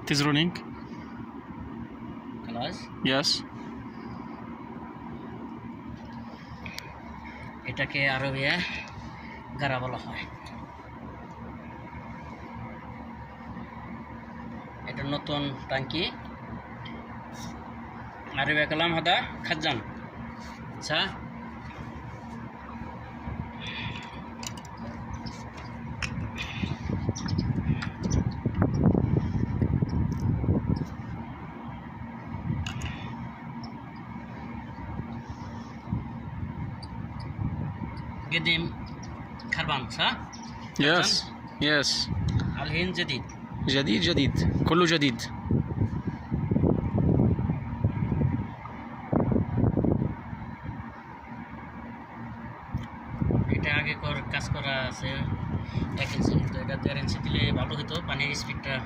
It is running. Class. Yes. এটাকে আরবিয়া গারা বলা হয়। এটা নতুন ট্যাঙ্কি। আরবিয়া কালাম হাদা খাজান। আচ্ছা, قديم كربان صح؟ Yes. Yes. الحين جديد. جديد جديد كله جديد. এটা আগে কাজ করা আছে 1 ইঞ্চি, কিন্তু এটা 1.5 ইঞ্চি দিলে ভালো হতো, পানির স্পিডটা